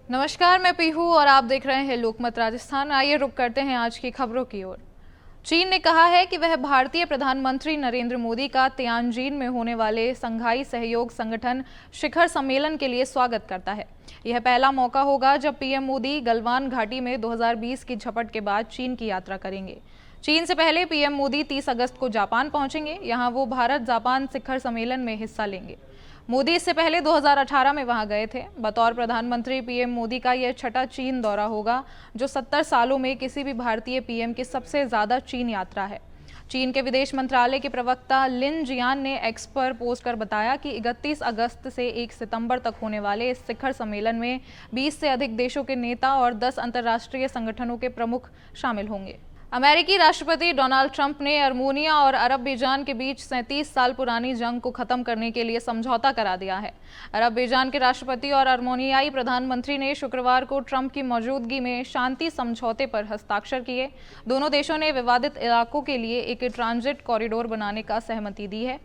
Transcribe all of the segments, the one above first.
नमस्कार, मैं पीहू और आप देख रहे हैं लोकमत राजस्थान। आइए रुक करते हैं आज की खबरों की ओर। चीन ने कहा है कि वह भारतीय प्रधानमंत्री नरेंद्र मोदी का तियानजिन में होने वाले संघाई सहयोग संगठन शिखर सम्मेलन के लिए स्वागत करता है। यह पहला मौका होगा जब पीएम मोदी गलवान घाटी में 2020 की झपट के बाद चीन की यात्रा करेंगे। चीन से पहले पीएम मोदी 30 अगस्त को जापान पहुंचेंगे। यहां वो भारत जापान शिखर सम्मेलन में हिस्सा लेंगे। मोदी इससे पहले 2018 में वहां गए थे। बतौर प्रधानमंत्री पीएम मोदी का यह छठा चीन दौरा होगा, जो 70 सालों में किसी भी भारतीय पीएम की सबसे ज्यादा चीन यात्रा है। चीन के विदेश मंत्रालय के प्रवक्ता लिन जियान ने एक्स पर पोस्ट कर बताया कि 31 अगस्त से 1 सितंबर तक होने वाले इस शिखर सम्मेलन में 20 से अधिक देशों के नेता और 10 अंतर्राष्ट्रीय संगठनों के प्रमुख शामिल होंगे। अमेरिकी राष्ट्रपति डोनाल्ड ट्रंप ने अर्मेनिया और अरबेजान के बीच 37 साल पुरानी जंग को खत्म करने के लिए समझौता करा दिया है। अरबेजान के राष्ट्रपति और अर्मेनियाई प्रधानमंत्री ने शुक्रवार को ट्रंप की मौजूदगी में शांति समझौते पर हस्ताक्षर किए। दोनों देशों ने विवादित इलाकों के लिए एक ट्रांजिट कॉरिडोर बनाने का सहमति दी है।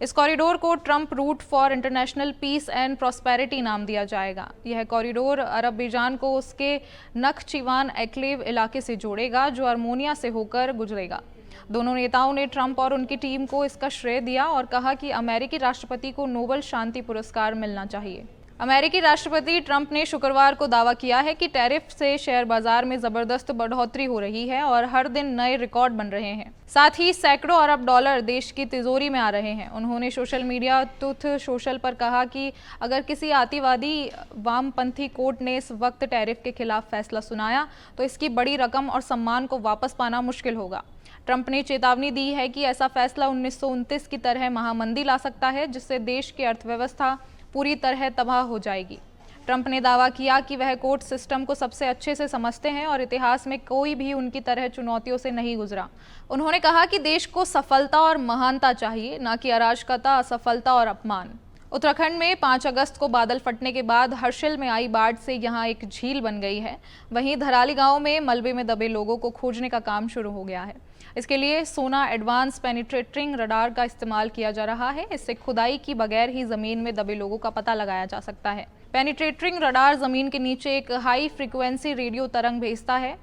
इस कॉरिडोर को Trump route for international peace and prosperity नाम दिया जाएगा। यह कॉरिडोर अरबेजान को उसके नखचिवान एन्क्लेव इलाके से जोड़ेगा, जो अर्मेनिया से होकर गुजरेगा। दोनों नेताओं ने ट्रंप और उनकी टीम को इसका श्रेय दिया और कहा कि अमेरिकी राष्ट्रपति को नोबेल शांति पुरस्कार मिलना चाहिए। अमेरिकी राष्ट्रपति ट्रंप ने शुक्रवार को दावा किया है कि टैरिफ से शेयर बाजार में जबरदस्त बढ़ोतरी हो रही है और हर दिन नए रिकॉर्ड बन रहे हैं। साथ ही सैकड़ों अरब डॉलर देश की तिजोरी में आ रहे हैं। उन्होंने सोशल मीडिया ट्रुथ सोशल पर कहा कि अगर किसी अतिवादी वामपंथी कोर्ट ने इस वक्त टैरिफ के खिलाफ फैसला सुनाया तो इसकी बड़ी रकम और सम्मान को वापस पाना मुश्किल होगा। ट्रंप ने चेतावनी दी है कि ऐसा फैसला 1929 की तरह महामंदी ला सकता है, जिससे देश की अर्थव्यवस्था पूरी तरह तबाह हो जाएगी। ट्रंप ने दावा किया कि वह कोर्ट सिस्टम को सबसे अच्छे से समझते हैं और इतिहास में कोई भी उनकी तरह चुनौतियों से नहीं गुजरा। उन्होंने कहा कि देश को सफलता और महानता चाहिए, न कि अराजकता, असफलता और अपमान। उत्तराखंड में 5 अगस्त को बादल फटने के बाद हर्षिल में आई बाढ़ से यहां एक झील बन गई है। वहीं धराली गांव में मलबे में दबे लोगों को खोजने का काम शुरू हो गया है। इसके लिए सोना एडवांस पेनिट्रेटिंग रडार का इस्तेमाल किया जा रहा है। इससे खुदाई की बगैर ही जमीन में दबे लोगों का पता लगाया जा सकता है। पेनिट्रेटिंग रडार जमीन के नीचे एक हाई फ्रीक्वेंसी रेडियो तरंग भेजता है,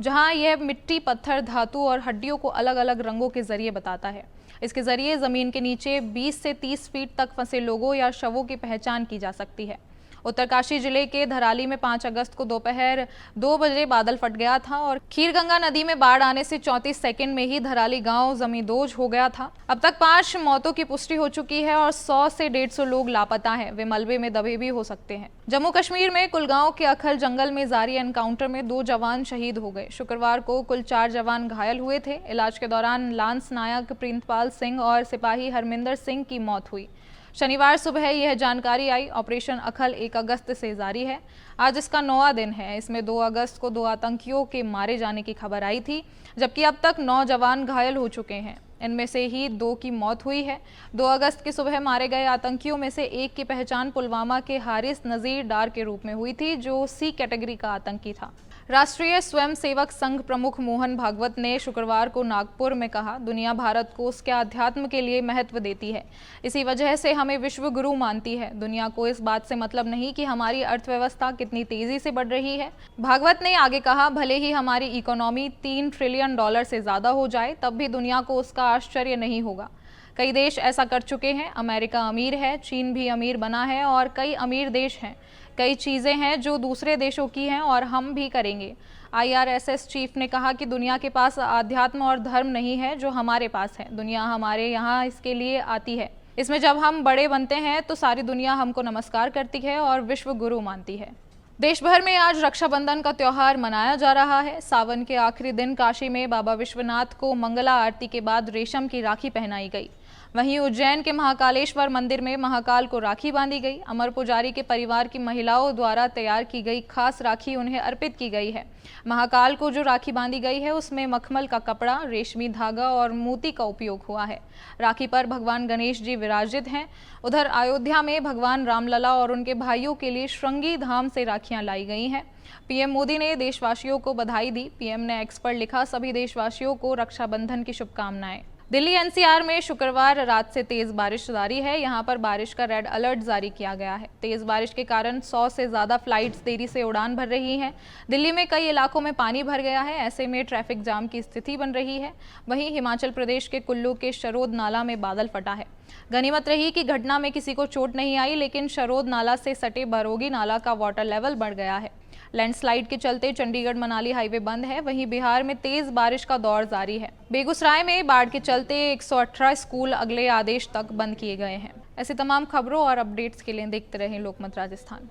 जहां यह मिट्टी, पत्थर, धातु और हड्डियों को अलग अलग रंगों के जरिए बताता है। इसके जरिए जमीन के नीचे 20 से 30 फीट तक फंसे लोगों या शवों की पहचान की जा सकती है। उत्तरकाशी जिले के धराली में 5 अगस्त को दोपहर 2 बजे बादल फट गया था और खीरगंगा नदी में बाढ़ आने से 34 सेकंड में ही धराली गांव जमींदोज हो गया था। अब तक 5 मौतों की पुष्टि हो चुकी है और 100 से 150 लोग लापता हैं। वे मलबे में दबे भी हो सकते हैं। जम्मू कश्मीर में कुलगांव के अखल जंगल में जारी एनकाउंटर में 2 जवान शहीद हो गए। शुक्रवार को कुल 4 जवान घायल हुए थे। इलाज के दौरान लांस नायक प्रिंतपाल सिंह और सिपाही हरमिंदर सिंह की मौत हुई। शनिवार सुबह यह जानकारी आई। ऑपरेशन अखल 1 अगस्त से जारी है। आज इसका 9वां दिन है। इसमें 2 अगस्त को 2 आतंकियों के मारे जाने की खबर आई थी, जबकि अब तक 9 जवान घायल हो चुके हैं। इनमें से ही 2 की मौत हुई है। 2 अगस्त की सुबह मारे गए आतंकियों में से एक की पहचान पुलवामा के हारिस नजीर डार के रूप में हुई थी, जो सी कैटेगरी का आतंकी था। राष्ट्रीय स्वयंसेवक संघ प्रमुख मोहन भागवत ने शुक्रवार को नागपुर में कहा, दुनिया भारत को उसके अध्यात्म के लिए महत्व देती है। इसी वजह से हमें विश्व गुरु मानती है। दुनिया को इस बात से मतलब नहीं कि हमारी अर्थव्यवस्था कितनी तेजी से बढ़ रही है। भागवत ने आगे कहा, भले ही हमारी इकोनॉमी $3 ट्रिलियन से ज्यादा हो जाए, तब भी दुनिया को उसका आश्चर्य नहीं होगा। कई देश ऐसा कर चुके हैं। अमेरिका अमीर है, चीन भी अमीर बना है और कई अमीर देश हैं। कई चीज़ें हैं जो दूसरे देशों की हैं और हम भी करेंगे। IRSS चीफ ने कहा कि दुनिया के पास आध्यात्म और धर्म नहीं है जो हमारे पास है। दुनिया हमारे यहाँ इसके लिए आती है। इसमें जब हम बड़े बनते हैं तो सारी दुनिया हमको नमस्कार करती है और विश्व गुरु मानती है। देश भर में आज रक्षाबंधन का त्यौहार मनाया जा रहा है। सावन के आखिरी दिन काशी में बाबा विश्वनाथ को मंगला आरती के बाद रेशम की राखी पहनाई गई। वहीं उज्जैन के महाकालेश्वर मंदिर में महाकाल को राखी बांधी गई। अमर पुजारी के परिवार की महिलाओं द्वारा तैयार की गई खास राखी उन्हें अर्पित की गई है। महाकाल को जो राखी बांधी गई है उसमें मखमल का कपड़ा, रेशमी धागा और मोती का उपयोग हुआ है। राखी पर भगवान गणेश जी विराजित हैं। उधर अयोध्या में भगवान रामलला और उनके भाइयों के लिए श्रृंगी धाम से राखियां लाई गई हैं। पीएम मोदी ने देशवासियों को बधाई दी। पीएम ने एक्स पर लिखा, सभी देशवासियों को रक्षाबंधन की शुभकामनाएं। दिल्ली एनसीआर में शुक्रवार रात से तेज बारिश जारी है। यहां पर बारिश का रेड अलर्ट जारी किया गया है। तेज बारिश के कारण 100 से ज्यादा फ्लाइट्स देरी से उड़ान भर रही हैं। दिल्ली में कई इलाकों में पानी भर गया है, ऐसे में ट्रैफिक जाम की स्थिति बन रही है। वहीं हिमाचल प्रदेश के कुल्लू के शरोद नाला में बादल फटा है। गनीमत रही कि घटना में किसी को चोट नहीं आई, लेकिन शरोद नाला से सटे बरोगी नाला का वाटर लेवल बढ़ गया है। लैंडस्लाइड के चलते चंडीगढ़ मनाली हाईवे बंद है। वहीं बिहार में तेज बारिश का दौर जारी है। बेगूसराय में बाढ़ के चलते 118 स्कूल अगले आदेश तक बंद किए गए हैं। ऐसी तमाम खबरों और अपडेट्स के लिए देखते रहें लोकमत राजस्थान।